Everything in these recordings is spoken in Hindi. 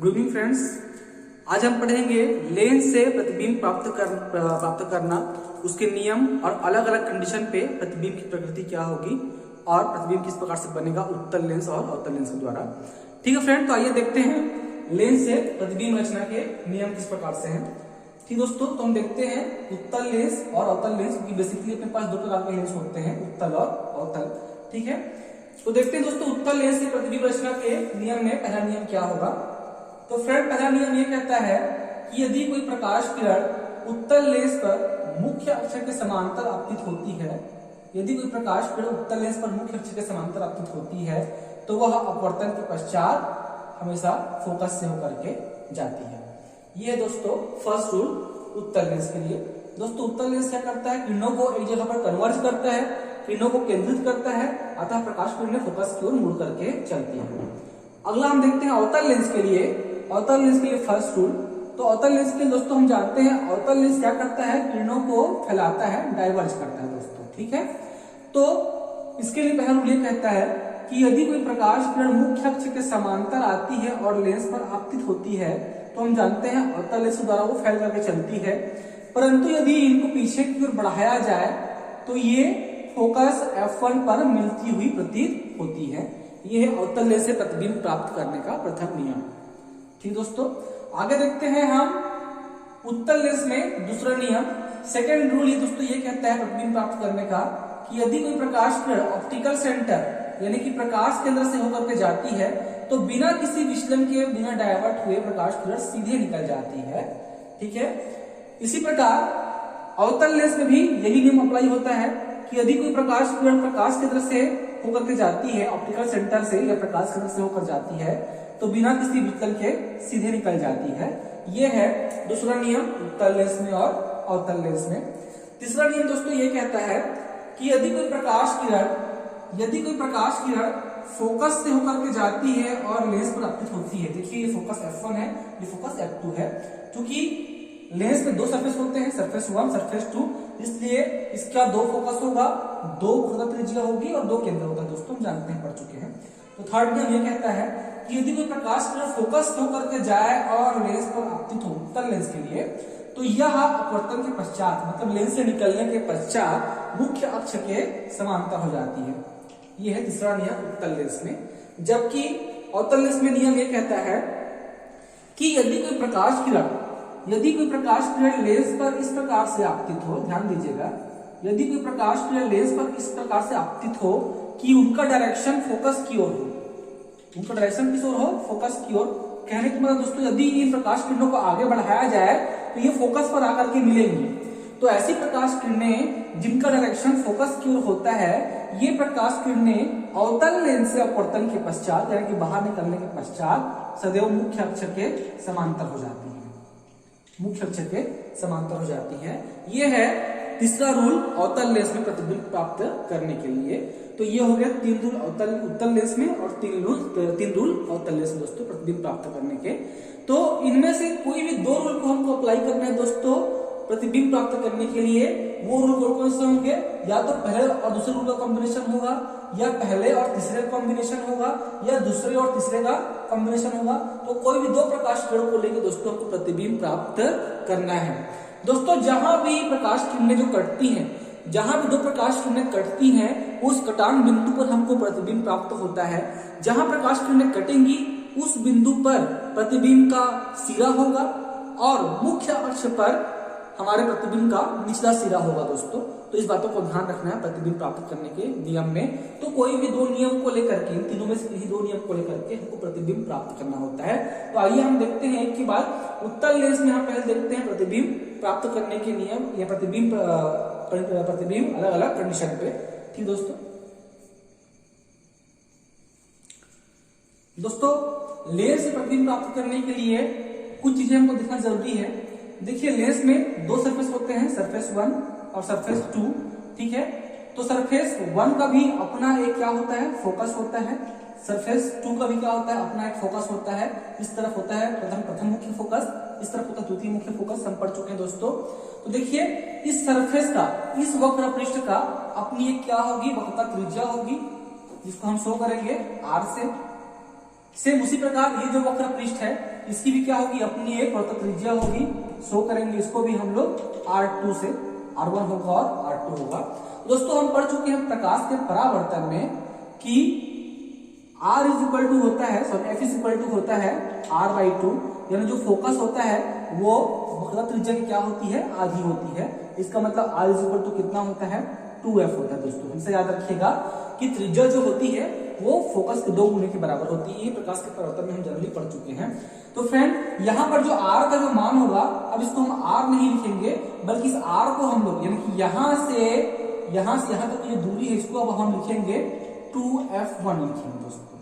Good evening friends. आज हम पढ़ेंगे लेंस से प्रतिबिंब प्राप्त करना, उसके नियम और अलग अलग कंडीशन पे प्रतिबिंब की प्रकृति क्या होगी और प्रतिबिंब किस प्रकार से बनेगा उत्तल लेंस और अवतल लेंस के द्वारा। ठीक है फ्रेंड, तो आइए देखते हैं लेंस से प्रतिबिंब रचना के नियम किस प्रकार से हैं। ठीक दोस्तों, तो हम देखते हैं उत्तल लेंस और अवतल लेंस, क्योंकि बेसिकली अपने पास दो प्रकार के लेंस होते हैं, उत्तल और अवतल। ठीक है, तो देखते हैं दोस्तों उत्तल लेंस से प्रतिबिंब रचना के नियम में पहला नियम क्या होगा। तो फ्रेंड, पहला नियम ये कहता है कि यदि कोई प्रकाश किरण उत्तल लेंस पर मुख्य अक्ष के समांतर आपतित होती है, यदि कोई प्रकाश किरण उत्तल लेंस पर मुख्य अक्ष के समांतर आपतित होती है, तो वह अपवर्तन के पश्चात हमेशा फोकस से होकर के जाती है। ये है दोस्तों फर्स्ट रूल उत्तल लेंस के लिए। दोस्तों उत्तल लेंस क्या करता है, किरणों को एक जगह पर कन्वर्ज करता है, किरणों को केंद्रित करता है, अतः प्रकाश किरणें फोकस की ओर मुड़ करके चलती है। अगला हम देखते हैं अवतल लेंस के लिए। अवतल लेंस के लिए फर्स्ट रूल, तो अवतल लेंस के लिए दोस्तों हम जानते हैं अवतल लेंस क्या करता है, किरणों को फैलाता है, डाइवर्ज करता है दोस्तों। ठीक है, तो इसके लिए पहला रूल ये कहता है कि यदि कोई प्रकाश किरण मुख्य अक्ष के समांतर आती है और लेंस पर आपतित होती है, तो हम जानते हैं अवतल लेंस द्वारा वो फैल करके चलती है। परंतु यदि इनको पीछे की ओर बढ़ाया जाए तो ये फोकस F1 पर मिलती हुई प्रतीत होती है। यह है अवतल लेंस से प्रतिबिंब प्राप्त करने का प्रथम नियम। ठीक दोस्तों, आगे देखते हैं हम उत्तल लेंस में दूसरा नियम। सेकेंड रूल ये दोस्तों ये कहता है प्रतिबिंब प्राप्त करने का कि यदि कोई प्रकाश किरण ऑप्टिकल सेंटर यानी कि प्रकाश केंद्र से होकर के जाती है, तो बिना किसी विचलन के, बिना डायवर्ट हुए प्रकाश किरण सीधे निकल जाती है। ठीक है, इसी प्रकार अवतल लेंस में भी यही नियम अप्लाई होता है कि यदि कोई प्रकाश किरण प्रकाश केंद्र से होकर के जाती है, ऑप्टिकल सेंटर से या प्रकाश केंद्र से होकर जाती है, तो बिना किसी विचलन के सीधे निकल जाती है। यह है दूसरा नियम उत्तल लेंस में और अवतल लेंस में। तीसरा नियम दोस्तों ये कहता है कि यदि कोई प्रकाश किरण फोकस से होकर के जाती है और लेंस पर आपतित होती है, देखिए ये फोकस F1 है, ये फोकस F2 है। क्योंकि लेंस में दो सरफेस होते हैं, सरफेस 1 सरफेस 2, इसलिए इसका दो फोकस होगा, दो त्रिज्या होगी और दो केंद्र होगा। दोस्तों हम जानते हैं, पढ़ चुके हैं। तो थर्ड नियम ये कहता है कि यदि कोई प्रकाश किरण फोकस होकर के जाए और लेंस पर आपतित हो उत्तल लेंस के लिए, तो यह अपवर्तन के पश्चात मतलब लेंस से निकलने के पश्चात मुख्य अक्ष के समांतर हो जाती है। यह है तीसरा नियम उत्तल लेंस में। जबकि अवतल लेंस में नियम यह कहता है कि यदि कोई प्रकाश किरण लेंस पर इस प्रकार से आपतित हो, ध्यान दीजिएगा, यदि कोई प्रकाश किरण लेंस पर इस प्रकार से आपतित हो कि उनका डायरेक्शन फोकस की ओर हो, उनका डायरेक्शन किस ओर हो, फोकस की ओर। कहने की मतलब दोस्तों यदि इन प्रकाश किरणों को आगे बढ़ाया जाए तो ये फोकस पर आकर के मिलेंगी। तो ऐसी प्रकाश किरणें जिनका डायरेक्शन फोकस की ओर होता है, ये प्रकाश किरणें अवतल लेंस से अपवर्तन के पश्चात यानी कि बाहर निकलने के पश्चात सदैव मुख्य अक्ष के समांतर हो जाती है, मुख्य अक्ष के समांतर हो जाती है। ये है तीसरा रूल अवतल लेंस में प्रतिबिंब प्राप्त करने के लिए। तो ये हो गया 3 रूल उत्तल लेंस में और 3 रूल अवतल लेंस में दोस्तों प्रतिबिंब प्राप्त करने के। तो इनमें से कोई भी 2 रूल को हमको अप्लाई करना है दोस्तों प्रतिबिंब प्राप्त करने के लिए। वो रूल कौन से होंगे, या तो पहले और दूसरे रूल का कॉम्बिनेशन होगा, या पहले और तीसरे का कॉम्बिनेशन होगा, या दूसरे और तीसरे का कॉम्बिनेशन होगा। तो कोई भी 2 प्रकाश किरणों को लेकर दोस्तों हमको प्रतिबिंब प्राप्त करना है। दोस्तों जहां भी प्रकाश किरणें जो कटती हैं, जहां भी 2 प्रकाश किरणें कटती हैं, उस कटान बिंदु पर हमको प्रतिबिंब प्राप्त होता है। जहां प्रकाश किरणें कटेंगी उस बिंदु पर प्रतिबिंब का सिरा होगा और मुख्य अक्ष पर हमारे प्रतिबिंब का निचला सिरा होगा दोस्तों। तो इस बातों को ध्यान रखना है प्रतिबिंब प्राप्त करने के नियम में। तो कोई भी 2 नियम को लेकर के, इन तीनों में से किसी 2 नियम को लेकर के हमको प्रतिबिंब प्राप्त करना होता है। तो आइए हम देखते हैं एक के बाद उत्तल लेंस में हम पहले देखते हैं प्रतिबिंब प्राप्त करने के नियम या प्रतिबिंब अलग अलग कंडीशन पे। ठीक दोस्तों, लेंस से प्रतिबिंब प्राप्त करने के लिए कुछ चीजें हमको देखना जरूरी है। देखिए लेंस में 2 सरफेस होते हैं, सरफेस 1 और सरफेस 2। ठीक है, तो सरफेस 1 का भी अपना एक क्या होता है, फोकस होता है। सरफेस 2 का भी क्या होता है, अपना एक फोकस होता है। इस तरफ होता है प्रथम मुख्य फोकस, इस तरफ होता है द्वितीय मुख्य फोकस। हम पढ़ चुके हैं दोस्तों। तो देखिए इस सरफेस का, इस वक्र पृष्ठ का अपनी एक क्या होगी, वक्रता त्रिज्या होगी, जिसको हम शो करेंगे R से। सेम उसी प्रकार ये जो वक्र पृष्ठ है इसकी भी क्या होगी, अपनी एक वृत्त त्रिज्या होगी। शो करेंगे इसको भी हम लोग R2 से, R1 होगा और R2 होगा। दोस्तों हम पढ़ चुके हैं प्रकाश के परावर्तन में कि R इज इक्वल टू होता है, sorry F is equal to होता है R/2, यानी जो फोकस होता है वो वक्र त्रिज्या की क्या होती है, आधी होती है। इसका मतलब R इज इक्वल टू कितना होता है, 2F होता है। दोस्तों हमसे याद रखिएगा कि त्रिज्या जो होती है वो फोकस के 2 गुने के बराबर होती है। ये प्रकाश के परावर्तन में हम जनरली पढ़ चुके हैं। तो फ्रेंड यहाँ पर जो R का जो मान होगा, अब इसको हम R नहीं लिखेंगे बल्कि इस R को हम लोग यानी कि यहाँ से यहाँ तक जो दूरी है इसको अब हम लिखेंगे 2F1 लिखेंगे दोस्तों,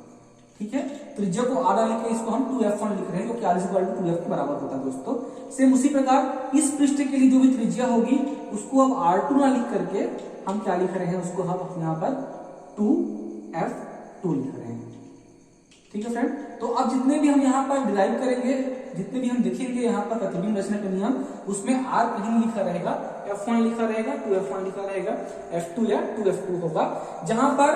ठीक है। त्रिज्या को R लिख के इसको हम 2F1 लिख रहे हैं, जो कि R इक्वल टू 2F के बराबर होता है दोस्तों। सेम उसी प्रकार इस पृष्ठ के लिए जो भी त्रिज्या होगी उसको अब R2 ना लिख करके हम क्या लिख रहे हैं, उसको हम यहाँ पर 2F2 लिख रहे हैं, ठीक है फ्रेंड। तो अब जितने भी हम यहाँ पर डिराइव करेंगे, जितने भी हम देखेंगे यहाँ पर प्रतिबिंब रचना के नियम, उसमें R कहीं लिखा रहेगा, F1 लिखा रहेगा, 2F1 लिखा रहेगा, F2 या 2F2 होगा। जहां पर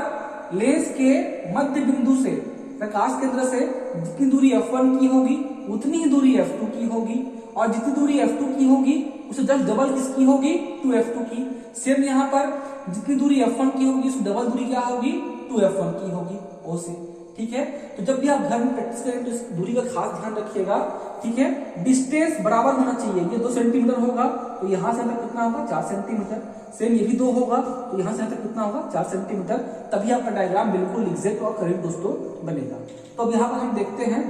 लेंस के मध्य बिंदु से प्रकाश केंद्र से जितनी दूरी F1 की होगी उतनी ही दूरी F2 की होगी, और जितनी दूरी F2 की होगी उसे जस्ट डबल किसकी होगी, 2F2 की। सेम यहाँ पर जितनी दूरी F1 की होगी उसकी डबल दूरी क्या होगी, 2F1 की होगी, O से, ठीक है। तो जब भी आप घर में प्रैक्टिस करें तो इस दूरी का खास ध्यान रखिएगा, ठीक है। डिस्टेंस बराबर होना चाहिए, ये 2 सेंटीमीटर होगा तो यहाँ से तक कितना होगा, 4 सेंटीमीटर। सेम ये भी 2 होगा तो यहाँ से तक कितना होगा, 4 सेंटीमीटर। तभी आपका डायग्राम बिल्कुल एग्जैक्ट और करेक्ट दोस्तों बनेगा। तो अब यहाँ पर हम देखते हैं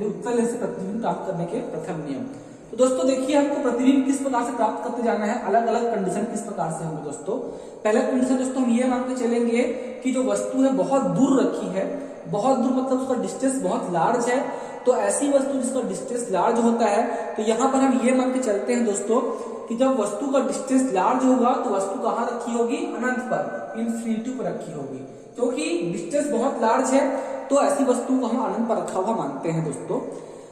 उत्तल लेंस से प्रतिबिंब प्राप्त करने के प्रथम नियम। तो दोस्तों देखिए हमको प्रतिबिंब किस प्रकार से प्राप्त करते जाना है, अलग अलग कंडीशन किस प्रकार से होंगे दोस्तों। पहला कंडीशन दोस्तों हम ये मान के चलेंगे कि जो वस्तु है बहुत दूर रखी है, बहुत दूर मतलब उसका डिस्टेंस बहुत लार्ज है। तो ऐसी वस्तु जिसका डिस्टेंस लार्ज होता है, तो यहाँ पर हम ये मान के चलते हैं दोस्तों कि जब वस्तु का डिस्टेंस लार्ज होगा तो वस्तु कहाँ रखी होगी, अनंत पर, इन्फिनिटी पर रखी होगी। क्योंकि डिस्टेंस बहुत लार्ज है तो ऐसी वस्तु को हम अनंत पर रखा हुआ मानते हैं दोस्तों।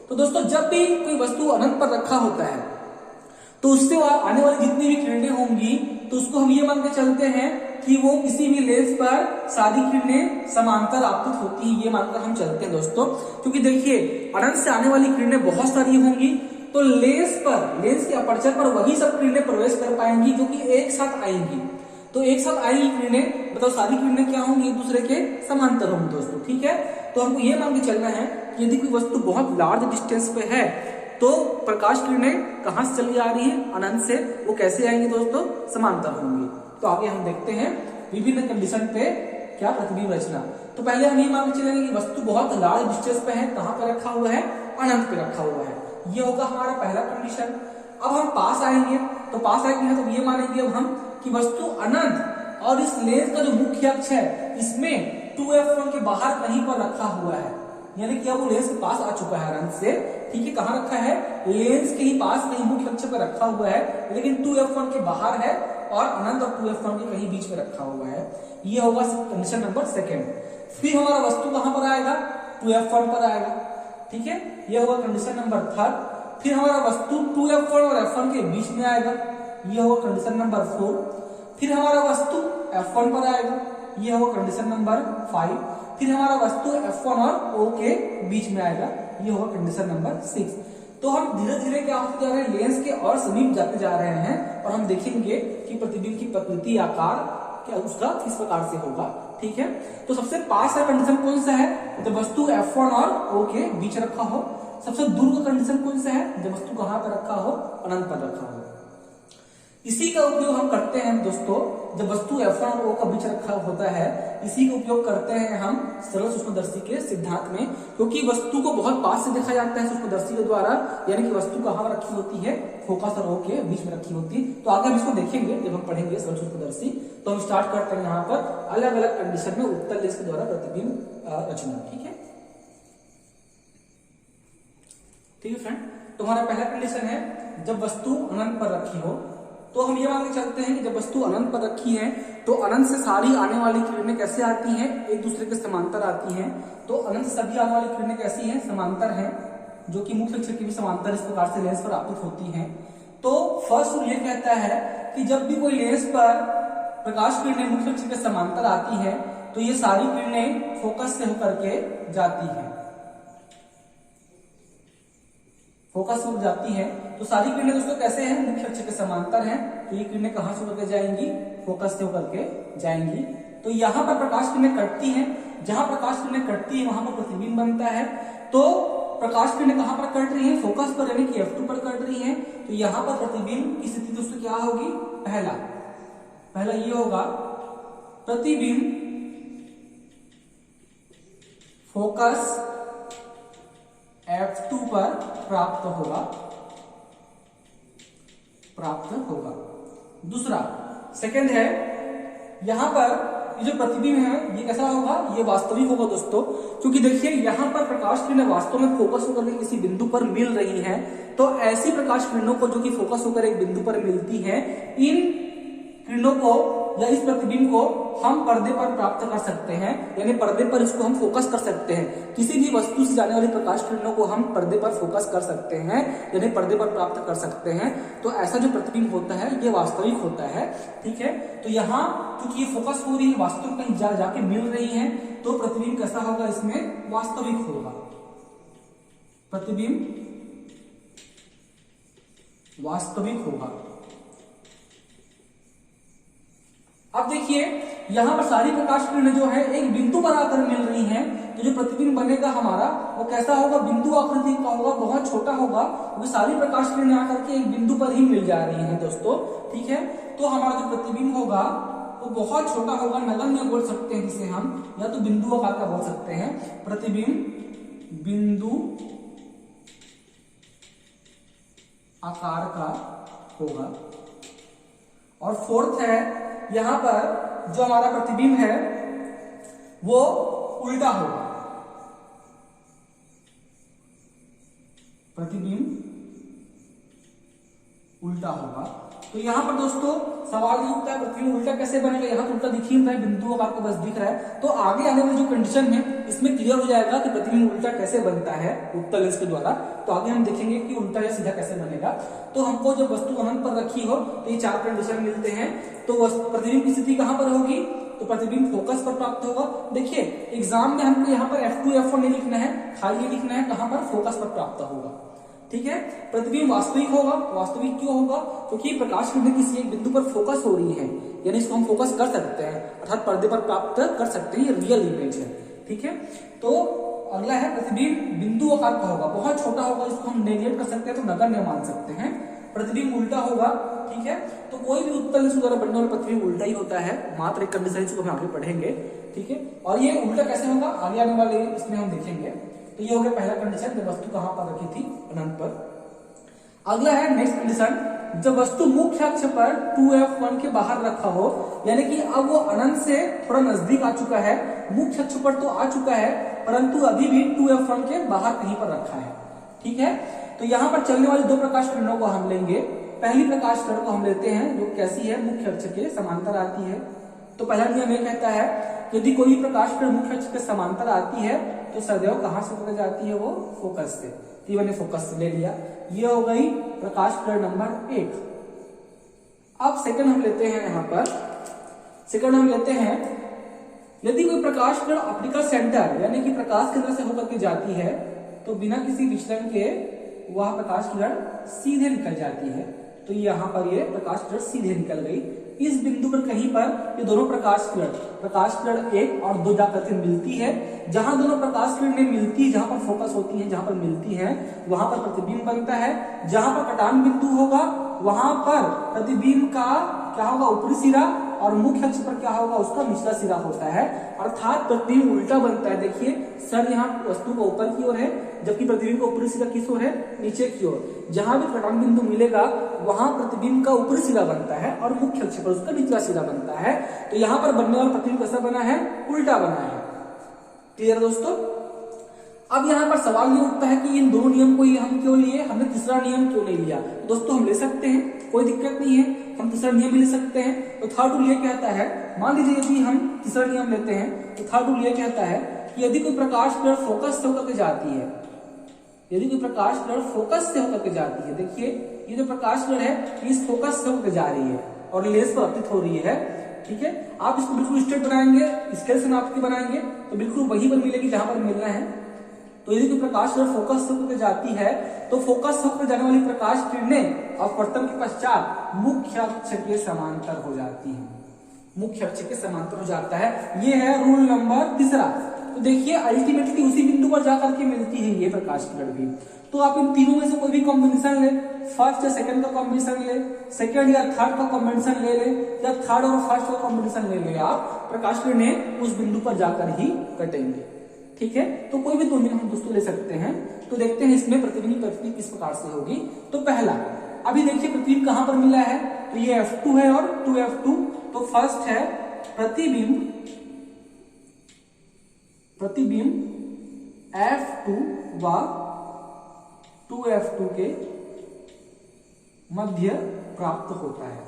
तो दोस्तों जब भी कोई वस्तु अनंत पर रखा होता है तो उससे आने वाली जितनी भी किरणें होंगी तो उसको हम ये मान के चलते हैं कि वो किसी भी लेंस पर सारी किरणें समांतर आपतित होती है, ये मानकर हम चलते हैं दोस्तों। क्योंकि देखिए अनंत से आने वाली किरणें बहुत सारी होंगी तो लेंस के अपर्चर पर वही सब किरणें प्रवेश कर पाएंगी जो कि एक साथ आएंगी। तो एक साथ आएगी किरणें, मतलब सारी किरणें क्या होंगी, एक दूसरे के समांतर होंगी दोस्तों, ठीक है। तो हमको ये मान के चलना है कि यदि कोई वस्तु बहुत लार्ज डिस्टेंस पे है तो प्रकाश किरणें कहां से चली आ रही है, अनंत से, वो कैसे आएंगी दोस्तों, समांतर होंगी। तो आगे हम देखते हैं विभिन्न कंडीशन पे क्या प्रतिबिंब रचना। तो पहले हम ये मान के चलेंगे कि वस्तु बहुत लार्ज डिस्टेंस पे है, कहां पर रखा हुआ है, अनंत पे रखा हुआ है, ये होगा हमारा पहला कंडीशन। अब हम पास आएंगे तो तो ये मानेंगे अब हम कि वस्तु अनंत और इस लेंस का जो मुख्य अक्ष है इसमें 2F1 के बाहर कहीं पर रखा हुआ है, यानी कि अब वो लेंस के पास आ चुका है अनंत से, ठीक है। कहाँ रखा है, लेंस के ही पास कहीं मुख्य अक्ष पर रखा हुआ है, लेकिन 2F1 के बाहर है और अनंत और 2F1 के कहीं बीच में रखा हुआ है। ये होगा कंडीशन नंबर 2। फिर हमारा वस्तु कहां पर आएगा, 2F1 पर आएगा, ठीक है। ये होगा कंडीशन नंबर 3। फिर हमारा वस्तु 2F1 और F1 के बीच में आएगा, ये होगा कंडीशन नंबर 4। फिर हमारा वस्तु F1 पर आएगा, ये होगा कंडीशन नंबर 5। फिर हमारा वस्तु F1 और O के बीच में आएगा, ये होगा कंडीशन नंबर 6। तो हम धीरे धीरे क्या होते जा रहे हैं, लेंस के और समीप जाते जा रहे हैं और हम देखेंगे कि प्रतिबिंब की प्रकृति, आकार क्या उसका किस प्रकार से होगा, ठीक है। तो सबसे पास का कंडीशन कौन सा है, जब वस्तु F1 और O के बीच रखा हो। सबसे दूर का कंडीशन कौन सा है, जब वस्तु कहां पर रखा हो, अनंत पर रखा हो। इसी का उपयोग हम करते हैं दोस्तों जब वस्तु F1 और O का बीच रखा होता है, इसी का उपयोग करते हैं हम सरल सूक्ष्मदर्शी के सिद्धांत में, क्योंकि वस्तु को बहुत पास से देखा जाता है सूक्ष्मदर्शी के द्वारा, यानी कि वस्तु कहां रखी होती है, फोकस और O के बीच में रखी होती है। तो आगे हम इसको देखेंगे जब हम पढ़ेंगे सरल सूक्ष्मदर्शी। तो हम स्टार्ट करते हैं यहाँ पर अलग अलग कंडीशन में उत्तल लेंस के द्वारा प्रतिबिंब रचना, ठीक है। ठीक है फ्रेंड, तो हमारा पहला कंडीशन है जब वस्तु अनंत पर रखी हो। तो हम ये मान के चलते हैं कि जब वस्तु अनंत पर रखी है तो अनंत से सारी आने वाली किरणें कैसे आती हैं, एक दूसरे के समांतर आती हैं। तो अनंत से सभी आने वाली किरणें कैसी हैं, समांतर हैं, जो कि मुख्य अक्ष की भी समांतर इस प्रकार से लेंस पर आपतित होती हैं। तो फर्स्ट रूल ये कहता है कि जब भी कोई लेंस पर प्रकाश किरणें मुख्य अक्ष के समांतर आती है तो ये सारी किरणें फोकस से होकर के जाती हैं, फोकस से जाती है तो सारी किरणें दोस्तों कैसे हैं, मुख्य अक्ष के समांतर हैं। तो ये किरणें कहां से होकर जाएंगी, फोकस से होकर के जाएंगी। तो यहां पर प्रकाश किरणें कटती हैं, जहां प्रकाश किरणें कटती है वहां पर प्रतिबिंब बनता है। तो प्रकाश किरणें कहां पर कट रही है, फोकस पर यानी कि F2 पर कट रही है। तो यहां पर प्रतिबिंब की स्थिति दोस्तों क्या होगी, पहला ये होगा प्रतिबिंब फोकस F2 पर प्राप्त होगा। दूसरा सेकंड है, यहां पर ये जो प्रतिबिंब है ये कैसा होगा, ये वास्तविक होगा दोस्तों, क्योंकि देखिए यहां पर प्रकाश किरणें वास्तव में फोकस होकर किसी बिंदु पर मिल रही हैं। तो ऐसी प्रकाश किरणों को जो कि फोकस होकर एक बिंदु पर मिलती हैं, इन किरणों को या इस प्रतिबिंब को हम पर्दे पर प्राप्त कर सकते हैं, यानी पर्दे पर इसको हम फोकस कर सकते हैं। किसी भी वस्तु से जाने वाली प्रकाश किरणों को हम पर्दे पर फोकस कर सकते हैं, यानी पर्दे पर प्राप्त कर सकते हैं। तो ऐसा जो प्रतिबिंब होता है ये वास्तविक होता है, ठीक है। तो यहाँ क्योंकि ये फोकस हो रही है, वास्तविक कहीं जाके मिल रही है, तो प्रतिबिंब कैसा होगा, इसमें वास्तविक होगा, प्रतिबिंब वास्तविक होगा। अब देखिए यहां पर सारी प्रकाश किरणें जो है एक बिंदु पर आकर मिल रही हैं, तो जो प्रतिबिंब बनेगा हमारा वो कैसा होगा, बिंदु आकृति का होगा, बहुत छोटा होगा, क्योंकि सारी प्रकाश किरणें आकर के एक बिंदु पर ही मिल जा रही हैं दोस्तों, ठीक है। तो हमारा जो प्रतिबिंब होगा वो बहुत छोटा होगा, नगण्य बोल सकते हैं जिसे हम, या तो बिंदु आकार का बोल सकते हैं। प्रतिबिंब बिंदु आकार का होगा। और फोर्थ है, यहां पर जो हमारा प्रतिबिंब है वो उल्टा होगा, प्रतिबिंब उल्टा होगा। तो यहां पर दोस्तों सवाल ये उठता है प्रतिबिंब उल्टा कैसे बनेगा, यहां तो उल्टा दिख ही नहीं रहा है, बिंदु आकार का बस दिख रहा है। तो आगे आने वाली जो कंडीशन है इसमें क्लियर हो जाएगा कि प्रतिबिंब उल्टा कैसे बनता है उत्तल लेंस के द्वारा। तो आगे हम देखेंगे कि उल्टा या सीधा कैसे बनेगा। तो हमको जब वस्तु अनंत पर रखी हो तो ये चार कंडीशन मिलते हैं। तो प्रतिबिंब की स्थिति कहां पर होगी, तो प्रतिबिंब फोकस पर प्राप्त होगा। देखिए एग्जाम में हमको यहाँ पर F2 F1 नहीं लिखना है, खाली ये लिखना है कहां पर, फोकस पर प्राप्त होगा, ठीक है। प्रतिबिंब वास्तविक होगा, वास्तविक क्यों होगा, क्योंकि प्रकाश किरणें किसी एक बिंदु पर फोकस हो रही है, यानी इसको हम फोकस कर सकते हैं, अर्थात पर्दे पर प्राप्त कर सकते हैं, ये रियल इमेज है, ठीक है। तो अगला है प्रतिबिंब बिंदु आकार का होगा, बहुत छोटा होगा, इसको हम नेगलेक्ट कर सकते हैं, तो नगण्य मान सकते हैं। प्रतिबिंब उल्टा होगा, ठीक है। तो कोई भी उत्तल लेंस द्वारा बनने वाला प्रतिबिंब उल्टा ही होता है, मात्र एक कंडीशन इसको हम आगे पढ़ेंगे, ठीक है। और ये उल्टा कैसे होगा आगे आने वाले इसमें हम देखेंगे। तो ये हो गया पहला कंडीशन, जब वस्तु कहां पर रखी थी, अनंत पर। अगला है नेक्स्ट कंडीशन, जब वस्तु मुख्य अक्ष पर 2F1 के बाहर रखा हो, यानी कि अब वो अनंत से थोड़ा नजदीक आ चुका है, मुख्य अक्ष पर तो आ चुका है परंतु अभी भी 2F1 के बाहर कहीं पर रखा है, ठीक है। तो यहां पर चलने वाली दो प्रकाश किरणों को हम लेंगे। पहली प्रकाश किरण को हम लेते हैं जो कैसी है, मुख्य अक्ष के समांतर आती है। तो पहला नियम ये कहता है यदि कोई प्रकाश किरण मुख्य अक्ष के समांतर आती है तो सदैव कहां से होकर जाती है, वो फोकस से। तो मैंने फोकस से ले लिया, ये हो गई प्रकाश किरण नंबर 1। अब सेकंड हम लेते हैं, यहां पर सेकंड हम लेते हैं यदि कोई प्रकाश किरण ऑप्टिकल सेंटर यानी कि प्रकाश केंद्र से होकर के जाती है तो बिना किसी विचलन के वह प्रकाश किरण सीधे निकल जाती है। तो यहाँ पर ये प्रकाश किरण सीधे निकल गई। इस बिंदु पर कहीं पर ये दोनों प्रकाश किरण 1 और 2 जाकर के मिलती है। जहां दोनों प्रकाश किरणें मिलती है, जहां पर फोकस होती है, जहां पर मिलती है, वहां पर प्रतिबिंब बनता है। जहां पर कटान बिंदु होगा वहां पर प्रतिबिंब का क्या होगा, ऊपरी सिरा, और मुख्य अक्ष पर क्या होगा, उसका निचला सिरा होता है, अर्थात प्रतिबिंब उल्टा बनता है। देखिए सर यहाँ वस्तु का ऊपर की ओर है, जबकि प्रतिबिंब का ऊपरी सिरा किस ओर है, नीचे की ओर। जहां भी कटान बिंदु मिलेगा वहां प्रतिबिंब का ऊपरी सिरा बनता है और मुख्य अक्ष पर उसका निचला सिरा बनता है। तो यहाँ पर बनने वाला प्रतिबिंब कैसा बना है, उल्टा बना है। क्लियर दोस्तों। अब यहाँ पर सवाल ये उठता है कि इन दोनों नियम को हम क्यों लिए, हमने तीसरा नियम क्यों नहीं लिया। दोस्तों हम ले सकते हैं, कोई दिक्कत नहीं है, हम तीसरा नियम भी ले सकते हैं। तो थर्ड रूल ये कहता है, मान लीजिए यदि हम तीसरा नियम लेते हैं तो थर्ड रूल ये कहता है कि यदि कोई प्रकाश किरण फोकस से होकर के जाती है, यदि कोई प्रकाश किरण फोकस से होकर के जाती है, देखिए ये जो प्रकाश किरण है इस फोकस से होकर जा रही है और लेंस पर आपतित हो रही है, ठीक है। आप इसको बिल्कुल स्ट्रेट बनाएंगे, स्केल से नाप के बनाएंगे तो बिल्कुल वही पर मिलेगी जहां पर मिलना है, तो यदि कोई प्रकाश किरण फोकस से होकर जाती है तो फोकस से होकर जाने वाली प्रकाश किरणें अपवर्तन के पश्चात मुख्य अक्ष के समांतर हो जाती है, मुख्य अक्ष के समांतर हो जाता है। ये है रूल नंबर तीसरा। तो देखिए अल्टीमेटली उसी बिंदु पर जाकर के मिलती है ये प्रकाश किरण भी। तो आप इन तीनों में से कोई भी कॉम्बिनेशन ले, फर्स्ट या सेकंड का कॉम्बिनेशन ले, सेकंड या थर्ड का कॉम्बिनेशन ले ले, या थर्ड और फर्स्ट का कॉम्बिनेशन ले ले, आप प्रकाश किरणें उस बिंदु पर जाकर ही कटेंगे। ठीक है, तो कोई भी दो हम दोस्तों ले सकते हैं। तो देखते हैं इसमें प्रतिबिंब किस प्रकार से होगी। तो पहला, अभी देखिए प्रतिबिंब कहां पर मिला है, तो ये F2 है और 2F2। तो फर्स्ट है प्रतिबिंब F2 व 2F2 के मध्य प्राप्त होता है,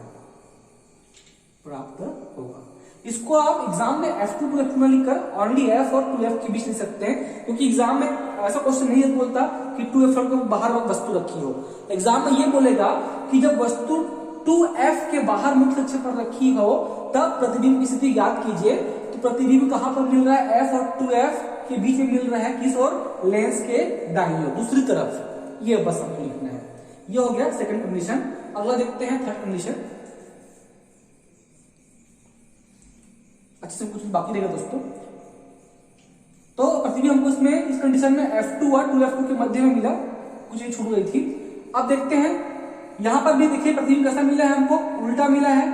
प्राप्त होगा। इसको आप एग्जाम में F2 2F2 में लिखकर ओनली F और 2F के बीच लिख सकते हैं, क्योंकि एग्जाम में ऐसा क्वेश्चन नहीं बोलता कि 2F के बाहर वस्तु रखी हो। एग्जाम में ये बोलेगा कि जब वस्तु 2F के बाहर मुख्य अक्ष पर रखी हो तब प्रतिबिंब की स्थिति ज्ञात कीजिए। तो प्रतिबिंब कहां पर मिल रहा है, F और 2F के बीच में मिल रहा है, किस और, लेंस के दाईं ओर, दूसरी तरफ। ये बस हमको लिखना है। ये हो गया सेकंड कंडीशन। अगला देखते हैं थर्ड कंडीशन। अच्छे से कुछ बाकी रहेगा दोस्तों। तो प्रतिबिंब हमको इसमें इस कंडीशन में F2 और 2F2 के मध्य में मिला, कुछ ये छूट गई थी। अब देखते हैं यहां पर भी देखिए प्रतिबिंब कैसा मिला है हमको, उल्टा मिला है।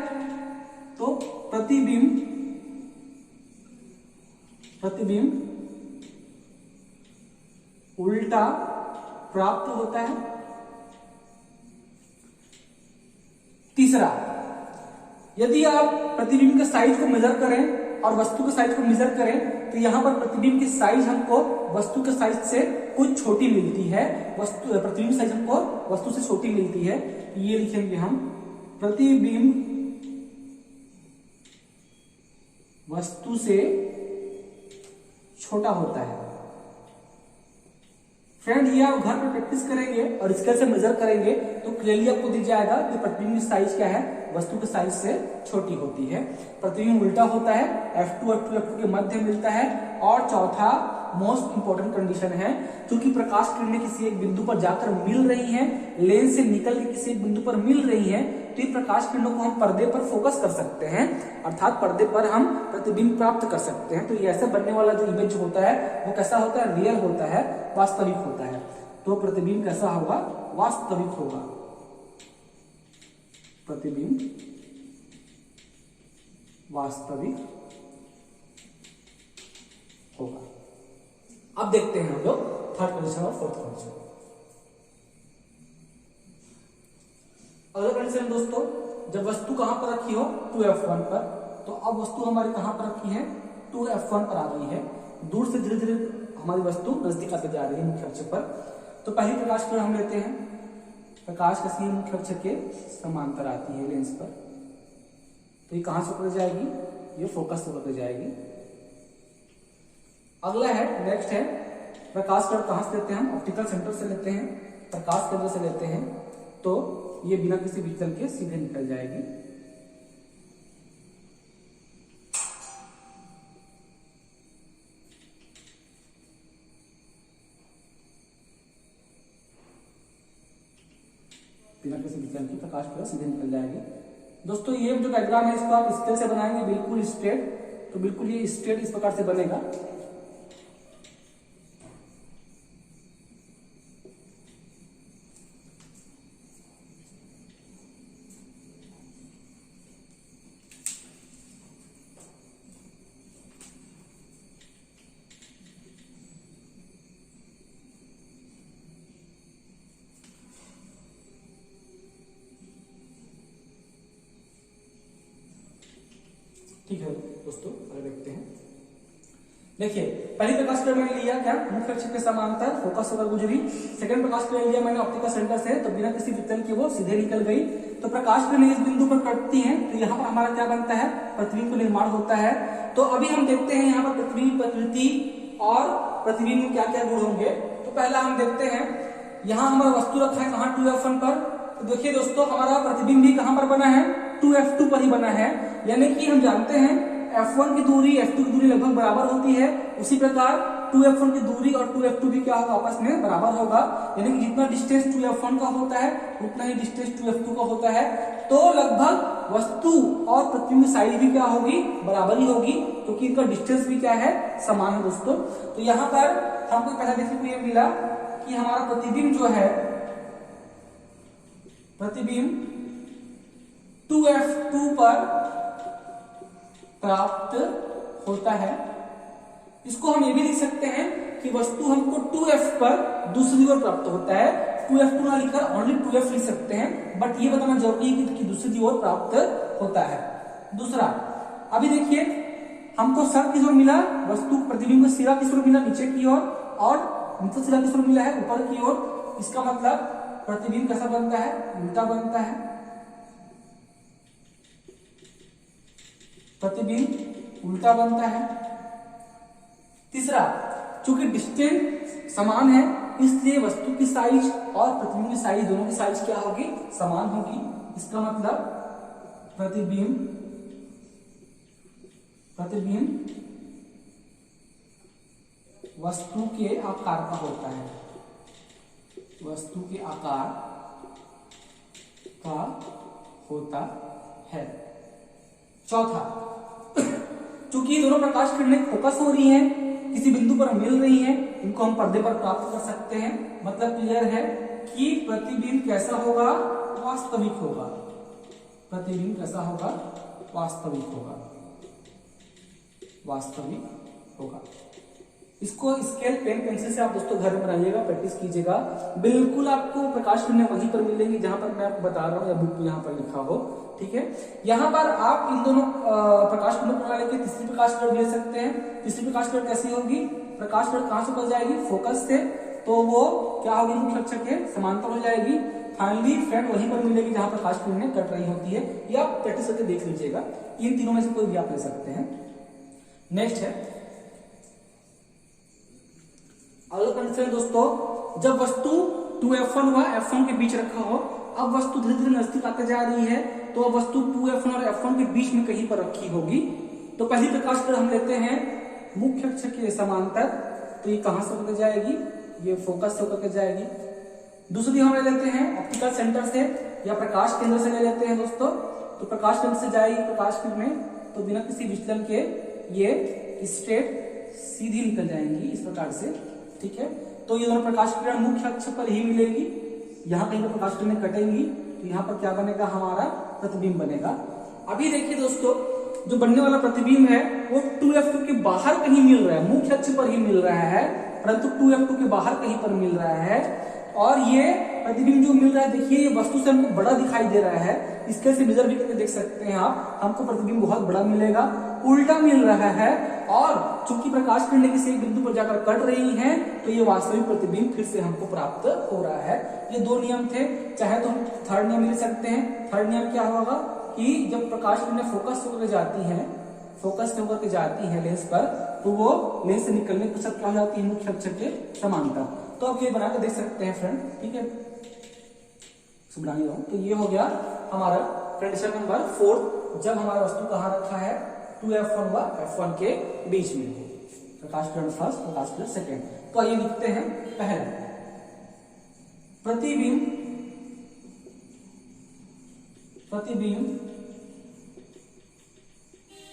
तो प्रतिबिंब उल्टा प्राप्त होता है। तीसरा, यदि आप प्रतिबिंब के साइज को मेजर करें और वस्तु के साइज को मेजर करें तो यहां पर प्रतिबिंब की साइज हमको वस्तु के साइज से कुछ छोटी मिलती है, प्रतिबिंब साइज हमको वस्तु से छोटी मिलती है। ये लिखेंगे हम, प्रतिबिंब वस्तु से छोटा होता है। फ्रेंड ये आप घर पर प्रैक्टिस करेंगे और स्केल से मेजर करेंगे तो क्लियरली आपको दिख जाएगा कि प्रतिबिंब की साइज क्या है, वस्तु के साइज से छोटी होती है। प्रतिबिंब उल्टा होता है, F2 और 2F2 के मध्य मिलता है। और चौथा मोस्ट इंपॉर्टेंट कंडीशन है, क्योंकि प्रकाश किरणें किसी एक बिंदु पर जाकर मिल रही हैं, लेंस से निकल के किसी एक बिंदु पर मिल रही हैं, तो इन प्रकाश किरणों को हम पर्दे पर फोकस कर सकते हैं, अर्थात पर्दे पर हम प्रतिबिंब प्राप्त कर सकते हैं। तो ये ऐसे बनने वाला जो इमेज होता है वो कैसा होता है, रियल होता है, वास्तविक होता है। तो प्रतिबिंब कैसा होगा, वास्तविक होगा। प्रतिबिंब वास्तविक होगा। अब देखते हैं हम लोग थर्ड कंडीशन और फोर्थ कंडीशन। अगला कंडीशन दोस्तों, जब वस्तु कहां पर रखी हो, 2F1 पर। तो अब वस्तु हमारी कहां पर रखी है, 2F1 पर आ गई है। दूर से धीरे धीरे हमारी वस्तु नजदीक आती जा रही है मुख्य अक्ष पर। तो पहली प्रकाश किरण हम लेते हैं, प्रकाश किसी मुख्य अक्ष के समांतर आती है लेंस पर। तो ये कहां से होकर जाएगी, ये फोकस से होकर जाएगी। अगला है, नेक्स्ट है, प्रकाश किरण कहां से लेते हैं हम, ऑप्टिकल सेंटर से लेते हैं, प्रकाश केंद्र से लेते हैं। तो ये बिना किसी विचलन के सीधे निकल जाएगी। बिना किसी विचलन की प्रकाश किरण सीधे निकल जाएगी। दोस्तों ये जो डायग्राम है इसको आप स्केल से बनाएंगे बिल्कुल स्ट्रेट, तो बिल्कुल ये स्ट्रेट इस प्रकार से बनेगा। ठीक है दोस्तों, आगे देखते हैं। देखिए पहली प्रकाश किरण मैंने लिया क्या, मुख्य अक्ष के समांतर फोकस होकर गुजरी। सेकंड प्रकाश किरण लिया मैंने ऑप्टिकल सेंटर से, तो बिना किसी विचलन के वो सीधे निकल गई। तो प्रकाश किरण इस बिंदु पर कटती हैं, तो यहाँ पर हमारा क्या बनता है, प्रतिबिंब का निर्माण होता है। तो अभी हम देखते हैं यहाँ पर प्रतिबिंब प्रकृति और प्रतिबिंब में क्या क्या गुण होंगे। तो पहला हम देखते हैं, यहाँ हमारा वस्तु रखा है कहाँ, 2F1 पर। तो देखिए दोस्तों हमारा प्रतिबिंब भी कहां पर बना है, 2F2 पर ही बना है। यानी कि हम जानते हैं F1 की दूरी F2 की दूरी लगभग बराबर होती है। उसी प्रकार 2f1 की दूरी और 2f2 भी क्या होगा, आपस में बराबर होगा, यानी कि जितना डिस्टेंस 2f1 का होता है उतना ही डिस्टेंस 2f2 का होता है। तो लगभग वस्तु और प्रतिबिंब की साइज भी क्या होगी, बराबर ही होगी, क्योंकि इनका डिस्टेंस भी क्या है, समान है दोस्तों। तो यहाँ पर हमको पहला देखने को ये मिला कि हमारा प्रतिबिंब जो है, प्रतिबिंब 2f2 पर प्राप्त होता है। इसको हम ये भी लिख सकते हैं कि वस्तु हमको 2f पर दूसरी ओर प्राप्त होता है। 2f2 ना लिखकर ओनली 2f लिख सकते हैं, बट ये बताना जरूरी है कि दूसरी ओर प्राप्त होता है। दूसरा, अभी देखिए हमको सर किस ओर मिला, वस्तु प्रतिबिंब का सिरा किस ओर मिला, नीचे की ओर, और नीचे सिरा किस ओर मिला है, ऊपर की ओर। इसका मतलब प्रतिबिंब कैसा बनता है, उल्टा बनता है। प्रतिबिंब उल्टा बनता है। तीसरा, चूंकि डिस्टेंस समान है इसलिए वस्तु की साइज और प्रतिबिंब की साइज, दोनों की साइज क्या होगी, समान होगी। इसका मतलब प्रतिबिंब वस्तु के आकार का होता है, वस्तु के आकार का होता है। चौथा, चूंकि दोनों प्रकाश किरणें फोकस हो रही हैं, किसी बिंदु पर मिल रही हैं, इनको हम पर्दे पर प्राप्त कर सकते हैं। मतलब क्लियर है कि प्रतिबिंब कैसा होगा, वास्तविक होगा। प्रतिबिंब कैसा होगा, वास्तविक होगा, वास्तविक होगा। इसको स्केल पेन पेंसिल से आप दोस्तों घर में बनाइएगा, प्रैक्टिस कीजिएगा। बिल्कुल आपको प्रकाश किरणें वहीं पर मिलेंगी जहां पर मैं आपको बता रहा हूं, या बुक यहाँ पर लिखा हो, ठीक है। यहाँ पर आप इन दोनों प्रकाश किरण प्रणाली की तीसरी प्रकाश किरण ले सकते हैं। तीसरी प्रकाश किरण कैसी होगी, प्रकाश किरण कहां से बच जाएगी, फोकस से, तो वो क्या होगी, मुख्य अक्ष के समांतर हो जाएगी। फाइनली फ्रेंड वहीं पर मिलेगी जहां प्रकाश किरणें कट रही होती है। या आप प्रैक्टिस करके देख लीजिएगा, इन तीनों में से कोई भी आप ले सकते हैं। नेक्स्ट है अगला कंडीशन दोस्तों, जब वस्तु 2f1 व f1 के बीच रखा हो। अब वस्तु धीरे धीरे नजदीक आते जा रही है, तो अब वस्तु 2f1 और f1 के बीच में कहीं पर रखी होगी। तो पहली प्रकाश किरण हम लेते हैं मुख्य अक्ष के समांतर, तो ये कहां से होकर जाएगी, ये फोकस से होकर के जाएगी। दूसरी हम ले लेते हैं ऑप्टिकल सेंटर से या प्रकाश केंद्र से ले लेते हैं दोस्तों। तो प्रकाश केंद्र से जाएगी प्रकाश किरणें, तो बिना किसी विचलन के ये स्ट्रेट सीधी निकल जाएंगी इस प्रकार से, ठीक है। तो ये दोनों प्रकाश किरण मुख्य अक्ष पर ही मिलेगी। यहाँ कहीं पर प्रकाश किरणें कटेंगी तो यहाँ पर क्या बनेगा, हमारा प्रतिबिंब बनेगा। अभी देखिए दोस्तों, जो बनने वाला प्रतिबिंब है वो 2f2 के बाहर कहीं मिल रहा है, मुख्य अक्ष पर ही मिल रहा है, परंतु 2f2 के बाहर कहीं पर मिल रहा है। और ये प्रतिबिंब जो मिल रहा है, देखिए ये वस्तु से हमको बड़ा दिखाई दे रहा है। इसके से मेजर भी करके देख सकते हैं आप, हमको प्रतिबिंब बहुत बड़ा मिलेगा, उल्टा मिल रहा है। और चूंकि प्रकाश किरणें किसी एक बिंदु पर जाकर कट रही हैं, तो ये वास्तविक प्रतिबिंब फिर से हमको प्राप्त हो रहा है। ये दो नियम थे, चाहे तो हम थर्ड नियम ले सकते हैं। थर्ड नियम क्या होगा कि जब प्रकाश किरणें फोकस होकर जाती हैं, फोकस होकर के जाती है लेंस पर, तो वो लेंस से निकलने के साथ क्या हो जाती है, मुख्य अक्ष के समांतर। तो आप ये बना के देख सकते हैं फ्रेंड, ठीक है। बनानी तो ये हो गया हमारा कंडीशन नंबर 4, जब हमारा वस्तु कहाँ रखा है, 2f1 व f1 के बीच में, प्रकाश किरण फर्स्ट, प्रकाश किरण सेकेंड। तो आइए लिखते हैं पहला, प्रतिबिंब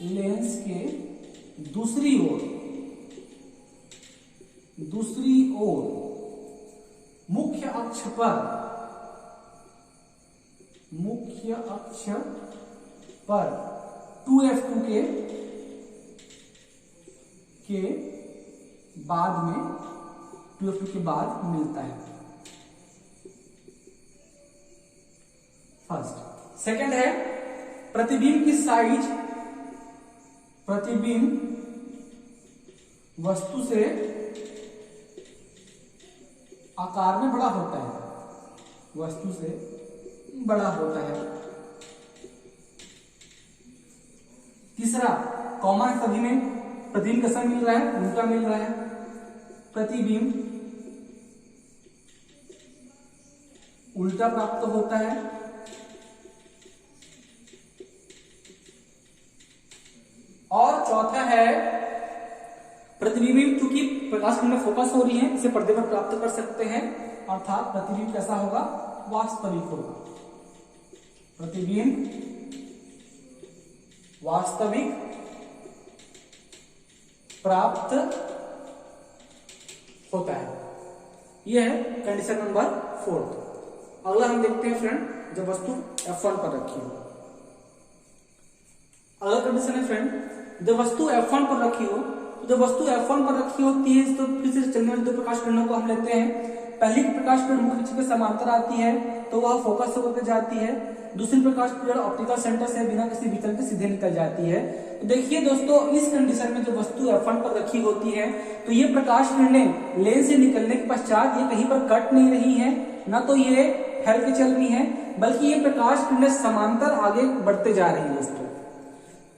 लेंस के दूसरी ओर मुख्य अक्ष पर 2f2 के बाद में 2f2 के बाद मिलता है। फर्स्ट। सेकंड है प्रतिबिंब की साइज, प्रतिबिंब वस्तु से आकार में बड़ा होता है, वस्तु से बड़ा होता है। तीसरा, कॉमन सभी में प्रतिबिंब कैसा मिल रहा है, उल्टा मिल रहा है। प्रतिबिंब उल्टा प्राप्त होता है। और चौथा है प्रतिबिंब चूंकि प्रकाश किरणें फोकस हो रही हैं, इसे पर्दे पर प्राप्त कर सकते हैं, अर्थात प्रतिबिंब कैसा होगा, वास्तविक होगा। प्रतिबिंब वास्तविक प्राप्त होता है। यह है कंडीशन नंबर 4। अगला हम देखते हैं फ्रेंड, जब वस्तु F1 पर रखी हो। अगला कंडीशन है फ्रेंड, जब वस्तु F1 पर रखी हो, तो जब वस्तु F1 पर रखी होती है तो फिर से चलने वाली दो प्रकाश किरणों को हम लेते हैं। पहली प्रकाश किरण मुख्य अक्ष के समांतर आती है तो वह फोकस से होकर जाती है। दूसरी प्रकाश किरण ऑप्टिकल सेंटर से बिना किसी विचलन के सीधे निकल जाती है। तो देखिए दोस्तों, इस कंडीशन में जो वस्तु F1 पर रखी होती है तो ये प्रकाश किरणें लेंस से निकलने के पश्चात ये कहीं पर कट नहीं रही है, ना तो ये फैल के चल रही है, बल्कि ये प्रकाश किरणें समांतर आगे बढ़ते जा रही है दोस्तों।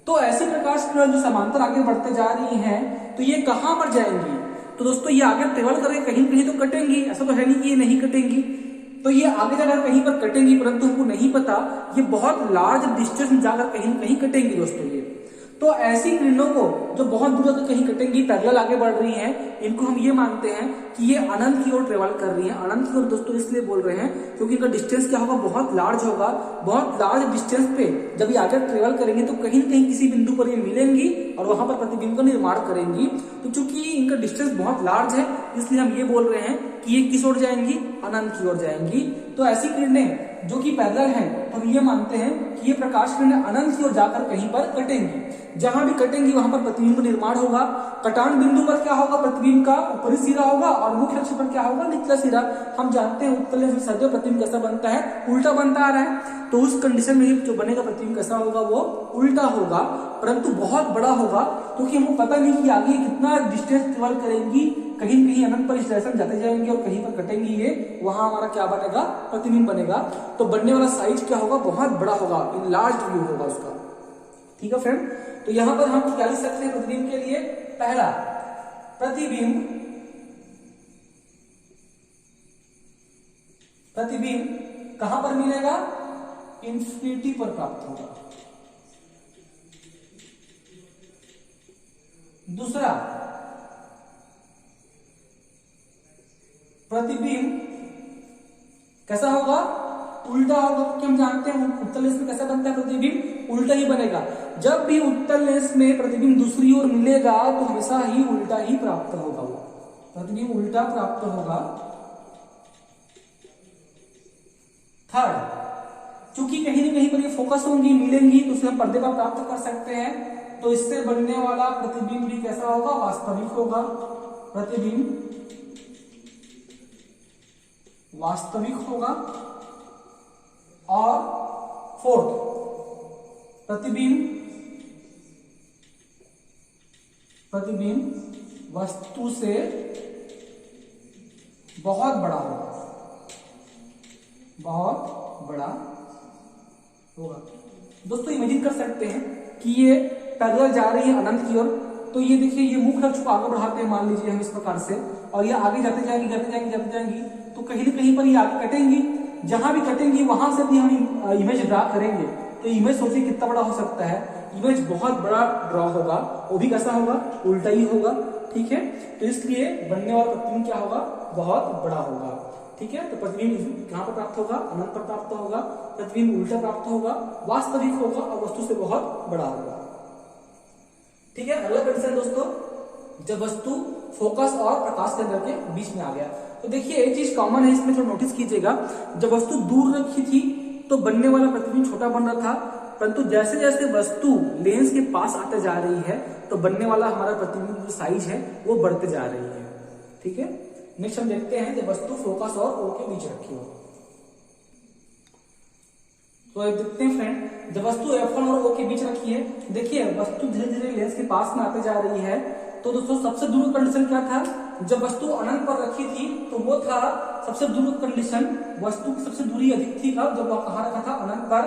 तो ऐसी प्रकाश किरण जो समांतर आगे बढ़ते जा रही हैं, तो ये कहां पर जाएंगी, तो दोस्तों ये आगे ट्रेवल करके कहीं कहीं तो कटेंगी, ऐसा तो है नहीं कि ये नहीं कटेंगी। तो ये आगे जाकर कहीं पर कटेंगी, परंतु हमको नहीं पता ये बहुत लार्ज डिस्टेंस में जाकर कहीं कहीं कटेंगी दोस्तों। ये तो ऐसी किरणों को जो बहुत दूर तक कहीं कटेंगी, पैरेलल आगे बढ़ रही हैं, इनको हम ये मानते हैं कि ये अनंत की ओर ट्रेवल कर रही हैं। अनंत की ओर दोस्तों इसलिए बोल रहे हैं क्योंकि इनका डिस्टेंस क्या होगा, बहुत लार्ज होगा। बहुत लार्ज डिस्टेंस पे जब ये आगे ट्रेवल करेंगे तो कहीं न कहीं किसी बिंदु पर ये मिलेंगी और वहां पर प्रतिबिंब का निर्माण करेंगी। तो चूंकि इनका डिस्टेंस बहुत लार्ज है, इसलिए हम ये बोल रहे हैं कि ये किस ओर जाएंगी, अनंत की ओर जाएंगी। तो ऐसी किरणें जो कि पैरेलल हैं, तो हम ये मानते हैं कि ये प्रकाश किरणें अनंत की ओर जाकर कहीं पर कटेंगी। जहां भी कटेंगी वहां पर प्रतिबिंब का निर्माण होगा। कटान बिंदु पर क्या होगा, प्रतिबिंब का ऊपरी सिरा होगा और मुख्य अक्ष पर क्या होगा, निचला सिरा। हम जानते हैं उत्तल लेंस में सदैव प्रतिबिंब कैसा बनता है, उल्टा बनता आ रहा है। तो उस कंडीशन में जो बनेगा प्रतिबिंब कैसा होगा, वो उल्टा होगा, परंतु बहुत बड़ा होगा, क्योंकि हमको पता नहीं कि आगे कितना डिस्टेंस ट्रेवल करेंगी। कहीं कहीं अनंत पर इस डायरेक्शन जाते जाएंगे और कहीं पर कटेंगी, ये वहां हमारा क्या बनेगा, प्रतिबिंब बनेगा। तो बनने वाला साइज क्या होगा, बहुत बड़ा होगा, इनलार्ज्ड व्यू होगा उसका। ठीक है फ्रेंड, तो यहां पर हम क्या लिख सकते हैं प्रतिबिंब के लिए, पहला प्रतिबिंब कहां पर मिलेगा, इंफिनिटी पर प्राप्त होगा। दूसरा, प्रतिबिंब कैसा होगा, उल्टा होगा, क्योंकि हम जानते हैं उत्तल लेंस में कैसा बनता है, प्रतिबिंब उल्टा ही बनेगा। जब भी उत्तल लेंस में प्रतिबिंब दूसरी ओर मिलेगा तो हमेशा ही उल्टा ही प्राप्त होगा, वो प्रतिबिंब उल्टा प्राप्त होगा। थर्ड, चूंकि कहीं न कहीं पर ये फोकस होंगी, मिलेंगी, तो उसे हम पर्दे पर प्राप्त कर सकते हैं। तो इससे बनने वाला प्रतिबिंब भी कैसा होगा, वास्तविक होगा। प्रतिबिंब वास्तविक होगा। और फोर्थ, प्रतिबिंब वस्तु से बहुत बड़ा होगा, बहुत बड़ा होगा। दोस्तों इमेजिन कर सकते हैं कि ये पैरेलल जा रही है अनंत की ओर। तो ये देखिए, ये मुख्य अक्ष को आगे बढ़ाते हैं, मान लीजिए हम इस प्रकार से, और ये आगे जाते जाएंगी, तो कहीं न कहीं पर ये आगे कटेंगी। जहां भी कटेंगी वहां से भी हम इमेज ड्रा करेंगे, तो इमेज सोचिए कितना बड़ा हो सकता है, इमेज बहुत बड़ा ड्रॉ होगा, वो भी कैसा होगा, उल्टा ही होगा। ठीक है, तो इसलिए बनने वाला प्रतिबिंब क्या होगा, बहुत बड़ा होगा। ठीक है, तो प्रतिबिंब कहां पर प्राप्त होगा, अनंत पर प्राप्त होगा। प्रतिबिंब उल्टा प्राप्त होगा, वास्तविक होगा और वस्तु से बहुत बड़ा होगा। ठीक है, अगला कंडीशन दोस्तों, जब वस्तु फोकस और प्रकाश केंद्र के बीच में आ गया। तो देखिए एक चीज कॉमन है, इसमें थोड़ा नोटिस कीजिएगा, जब वस्तु दूर रखी थी तो बनने वाला प्रतिबिंब छोटा बन रहा था, परंतु जैसे जैसे वस्तु लेंस के पास आते जा रही है तो बनने वाला हमारा प्रतिबिंब जो साइज है वो बढ़ते जा रही है। ठीक है, नेक्स्ट हम देखते हैं जब वस्तु फोकस और ओ के बीच रखी हो। तो देखते हैं फ्रेंड, जब वस्तु F1 और O के बीच रखी है, देखिए वस्तु धीरे धीरे लेंस के पास में आते जा रही है। तो दोस्तों सबसे दूर कंडीशन क्या था, जब वस्तु अनंत पर रखी थी तो वो था सबसे दूर कंडीशन, वस्तु की सबसे दूरी अधिक थी। कब, जब वह कहां रखा था, अनंत पर।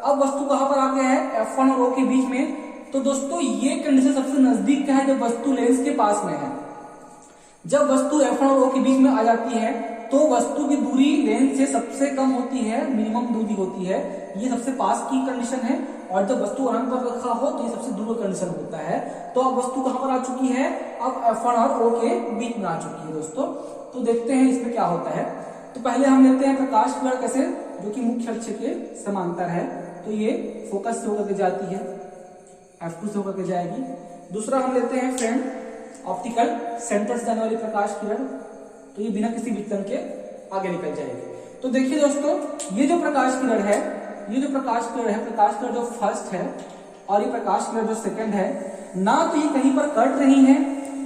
अब वस्तु कहां पर आ गया है, F1 और O के बीच में। तो दोस्तों ये कंडीशन सबसे नजदीक का है जब वस्तु लेंस के पास में है। जब वस्तु F1 और O के बीच में आ जाती है तो वस्तु की दूरी लेंस से सबसे कम होती है, मिनिमम दूरी होती है, ये सबसे पास की कंडीशन है। और जब वस्तु अनंत पर रखा हो तो ये सबसे दूर का कंडीशन होता है। तो अब वस्तु कहां पर आ चुकी है, अब F1 और O के बीच में आ चुकी है दोस्तों। तो देखते हैं इसमें क्या होता है। तो पहले हम लेते हैं प्रकाश किरण कैसे, जो कि मुख्य अक्ष के समांतर है। तो ये फोकस से होकर के जाती है, F2 से होकर के जाएगी। दूसरा हम लेते हैं फ्रेंड ऑप्टिकल सेंटर से जाने वाली प्रकाश किरण, तो ये बिना किसी विचलन के आगे निकल जाएगी। तो देखिए दोस्तों, ये जो प्रकाश किरण है, ये जो प्रकाश किरण है, प्रकाश किरण जो फर्स्ट है और ये प्रकाश किरण जो सेकंड है, ना तो ये कहीं पर कट रही है,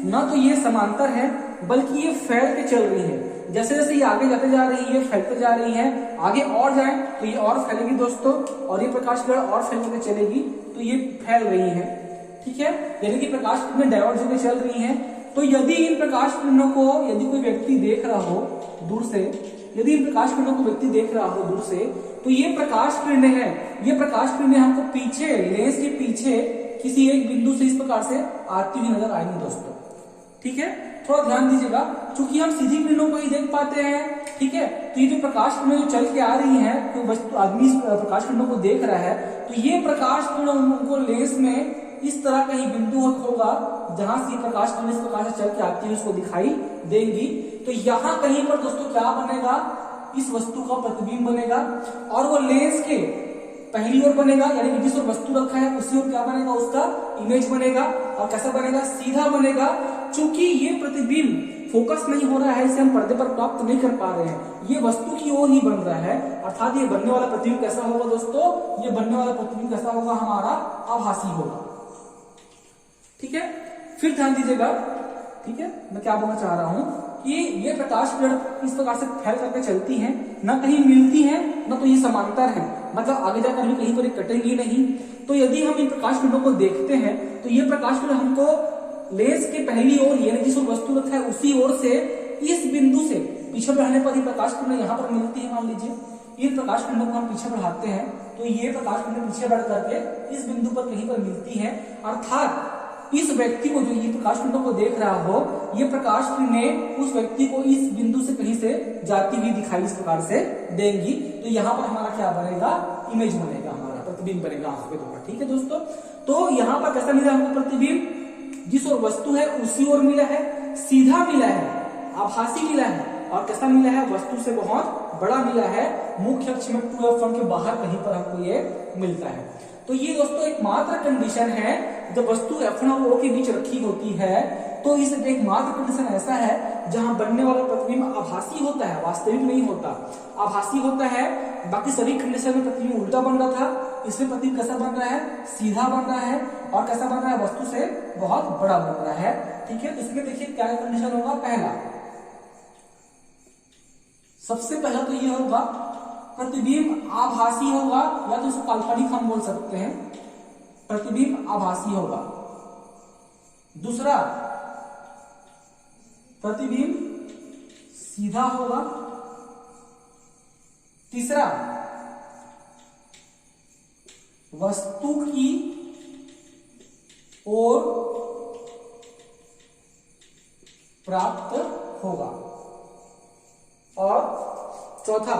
ना तो ये समांतर है, बल्कि ये फैल के चल रही है। जैसे जैसे ये आगे जाते जा रही है, फैलते जा रही है, आगे और जाए तो ये और फैलेगी दोस्तों, और ये प्रकाश किरण और फैलते चलेगी, तो ये फैल रही है। ठीक है, यानी कि प्रकाश किरणें डाइवर्ज होकर चल रही हैं। तो यदि इन प्रकाश किरणों को यदि कोई व्यक्ति देख रहा हो दूर से, यदि इन प्रकाश किरणों को व्यक्ति देख रहा हो दूर से, तो ये प्रकाश किरणें हैं, ये प्रकाश किरणें हमको पीछे, लेंस के पीछे किसी एक बिंदु से इस प्रकार से आती हुई नजर आएंगी दोस्तों। ठीक है, थोड़ा ध्यान दीजिएगा, क्योंकि हम सीधी किरणों को ही देख पाते हैं। ठीक है, तो ये जो प्रकाश किरणें जो चल के आ रही हैं, तो वस्तु आदमी प्रकाश किरणों को देख रहा है, तो ये प्रकाश किरणों उनको लेंस में इस तरह कहीं बिंदु होगा जहां से प्रकाश किरण इस प्रकार से चल के आती है, उसको दिखाई देंगी। तो यहां कहीं पर दोस्तों क्या बनेगा, इस वस्तु का प्रतिबिंब बनेगा, और वो लेंस के पहली ओर बनेगा, यानी कि जिस ओर वस्तु रखा है उसी ओर क्या बनेगा, उसका इमेज बनेगा। और कैसा बनेगा, सीधा बनेगा। चूंकि ये प्रतिबिंब फोकस नहीं हो रहा है, इसे हम पर्दे पर प्राप्त नहीं कर पा रहे हैं, ये वस्तु की ओर ही बन रहा है, अर्थात ये बनने वाला प्रतिबिंब कैसा होगा दोस्तों, ये बनने वाला प्रतिबिंब कैसा होगा, हमारा आभासी होगा। ठीक है, फिर ध्यान दीजिएगा। ठीक है, मैं क्या बोलना चाह रहा हूं कि ये प्रकाश किरण इस प्रकार से फैल करके चलती हैं, ना कहीं मिलती हैं, ना तो ये समांतर है, मतलब आगे जाकर भी कहीं पर कटेंगी नहीं। तो यदि हम इन प्रकाश किरणों को देखते हैं, तो ये प्रकाश किरण हमको लेंस के पहली ओर, यानी जिस ओर वस्तु रखा है उसी ओर से, इस बिंदु से पीछे बढ़ाने पर ये प्रकाश किरण यहाँ पर मिलती है। मान लीजिए इन प्रकाश किरणों को हम पीछे बढ़ाते हैं, तो ये प्रकाश किरण पीछे बढ़ करके इस बिंदु पर कहीं पर मिलती है। अर्थात इस व्यक्ति को, जो ये प्रकाश किरणों को देख रहा हो, ये प्रकाश किरणें उस व्यक्ति को इस बिंदु से कहीं से जाती हुई दिखाई इस प्रकार से देंगी। तो यहाँ पर हमारा क्या बनेगा, इमेज बनेगा, हमारा प्रतिबिंब बनेगा आंखों के द्वारा। ठीक है दोस्तों, तो यहाँ पर कैसा मिला हमको प्रतिबिंब, जिस ओर वस्तु है उसी ओर मिला है, सीधा मिला है, आभासी मिला है, और कैसा मिला है, वस्तु से बहुत बड़ा मिला है, मुख्य अक्ष में 2F1 के बाहर कहीं पर हमको ये मिलता है। तो ये दोस्तों एकमात्र कंडीशन है, जब वस्तु F1 और O के बीच रखी होती है, तो इस एकमात्र कंडीशन ऐसा है जहां बनने वाला प्रतिबिंब आभासी होता है, वास्तविक नहीं होता, आभासी होता है। बाकी सभी कंडीशन में प्रतिबिंब उल्टा बन रहा था, इसमें प्रतिबिंब कैसा बन रहा है, सीधा बन रहा है, और कैसा बन रहा है, वस्तु से बहुत बड़ा बन रहा है। ठीक है, इसमें देखिए क्या कंडीशन होगा, पहला, सबसे पहला तो ये होगा प्रतिबिंब आभासी होगा, या तो इसको काल्पनिक हम बोल सकते हैं, प्रतिबिंब आभासी होगा। दूसरा, प्रतिबिंब सीधा होगा। तीसरा, वस्तु की ओर प्राप्त होगा। और चौथा,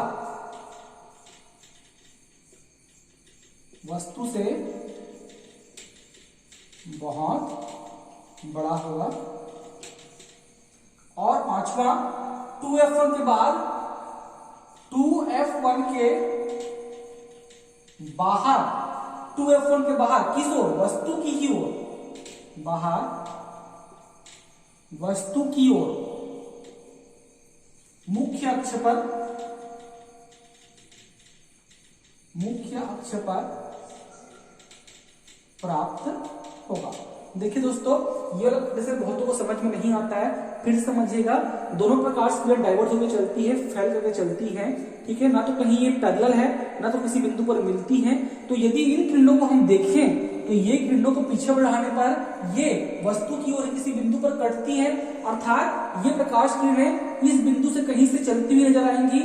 वस्तु से बहुत बड़ा होगा। और पांचवा, 2F1 के बाद 2F1 के बाहर, 2F1 के बाहर किस ओर, वस्तु की ही ओर, बाहर वस्तु की ओर मुख्य अक्ष पर प्राप्त होगा। देखिए दोस्तों, ये जैसे बहुतों को समझ में नहीं आता है, फिर समझिएगा। दोनों प्रकाश किरण डाइवर्ट होकर चलती है, फैल करके चलती है। ठीक है, ना तो कहीं ये पैरेलल है, ना तो किसी बिंदु पर मिलती है। तो यदि इन किरणों को हम देखें, तो ये किरणों को पीछे बढ़ाने पर ये वस्तु की ओर किसी बिंदु पर कटती है, अर्थात ये प्रकाश किरणें इस बिंदु से कहीं से चलती हुई नजर आएंगी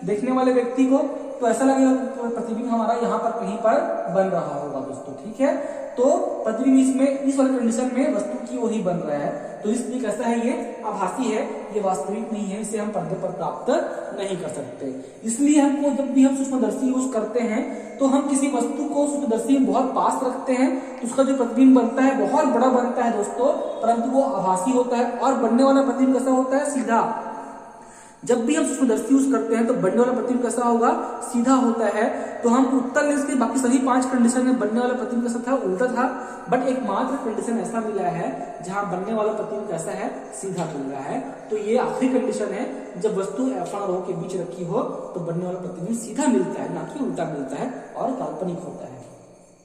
देखने वाले व्यक्ति को। तो ऐसा लगेगा कि प्रतिबिंब हमारा यहाँ पर कहीं पर बन रहा होगा दोस्तों। ठीक है, तो प्रतिबिंब इसमें इस वाले कंडीशन में वस्तु की ओर ही बन रहा है, तो इसलिए कैसा है, ये आभासी है, ये वास्तविक नहीं है, इसे हम पर्दे पर प्राप्त नहीं कर सकते। इसलिए हमको जब भी हम सूक्ष्मदर्शी यूज करते हैं तो हम किसी वस्तु को सूक्ष्मदर्शी में बहुत पास रखते हैं तो उसका जो प्रतिबिंब बनता है बहुत बड़ा बनता है दोस्तों, परंतु वो आभासी होता है। और बनने वाला प्रतिबिंब कैसा होता है, सीधा। जब भी हम सूक्ष्मदर्शी यूज करते हैं तो बनने वाला प्रतिबिंब कैसा होगा, सीधा होता है। तो हम उत्तल लेंस के बाकी सभी 5 कंडीशन में बनने वाला प्रतिबिंब कैसा था, उल्टा था, बट एकमात्र कंडीशन ऐसा मिला है जहां बनने वाला प्रतिबिंब कैसा है, सीधा मिल रहा है। तो ये आखिरी कंडीशन है, जब वस्तु F1 और O के बीच रखी हो तो बनने वाला प्रतिबिंब सीधा मिलता है, ना कि उल्टा मिलता है और काल्पनिक होता है।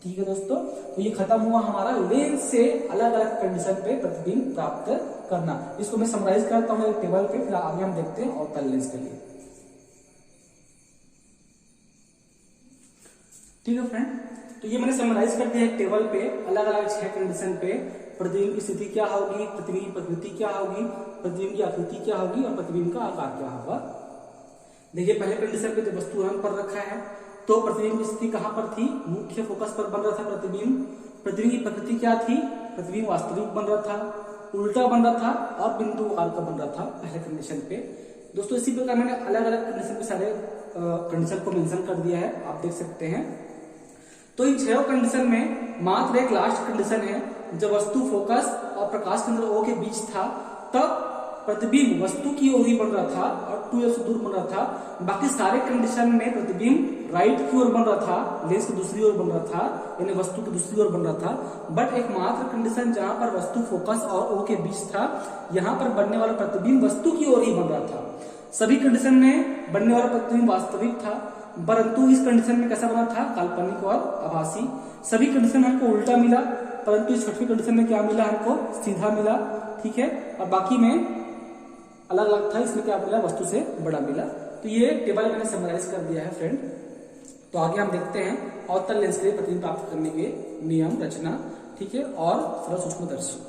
ठीक है दोस्तों, तो ये खत्म हुआ हमारा लेंस से अलग अलग कंडीशन पे प्रतिबिंब प्राप्त करना। इसको मैं समराइज करता हूँ एक टेबल पे, फिर आगे हम देखते हैं अवतल लेंस के लिए। ठीक है फ्रेंड, तो ये मैंने समराइज कर दिया एक टेबल पे, अलग अलग 6 कंडीशन पे प्रतिबिंब की स्थिति क्या होगी, प्रतिबिंब की प्रकृति क्या होगी, प्रतिबिंब की आकृति क्या होगी और प्रतिबिंब का आकार क्या होगा। देखिए पहले कंडीशन पे जो वस्तु रंग पर रखा है तो प्रतिबिंब की स्थिति कहां पर थी, मुख्य फोकस पर बन रहा था प्रतिबिंब। प्रतिबिंब की प्रकृति क्या थी, प्रतिबिंब वास्तविक बन रहा था, उल्टा बन रहा था और बिंदु आकार का बन रहा था पहले कंडीशन पे। दोस्तों इसी प्रकार मैंने अलग अलग कंडीशन पे सारे कंडीशन को मेंशन कर दिया है, आप देख सकते हैं। तो इन 6 कंडीशन में मात्र एक लास्ट कंडीशन है, जब वस्तु फोकस और प्रकाश केंद्र O के बीच था तब प्रतिबिंब वस्तु की ओर ही बन रहा था और 2F से दूर बन रहा था। बाकी सारे कंडीशन में प्रतिबिंब राइट की ओर बन रहा था, लेंस की दूसरी ओर बन रहा था, यानी वस्तु की दूसरी ओर बन रहा था। बट एकमात्र कंडीशन जहां पर वस्तु फोकस और O के बीच था, यहां पर बनने वाला प्रतिबिंब वस्तु की ओर ही बन रहा था। सभी कंडीशन में बनने वाला प्रतिबिंब वास्तविक था, परंतु इस कंडीशन में कैसा बना था, काल्पनिक और आभासी। सभी कंडीशन में हमको उल्टा मिला, परंतु इस 6वीं कंडीशन में क्या मिला, हमको सीधा मिला। ठीक है, और बाकी में अलग अलग था, इसमें क्या मिला, वस्तु से बड़ा मिला। तो ये टेबल मैंने समराइज कर दिया है फ्रेंड। तो आगे हम देखते हैं अवतल लेंस के लिए प्रतिबिंब प्राप्त करने के नियम, रचना, ठीक है, और सरल सूक्ष्मदर्शी।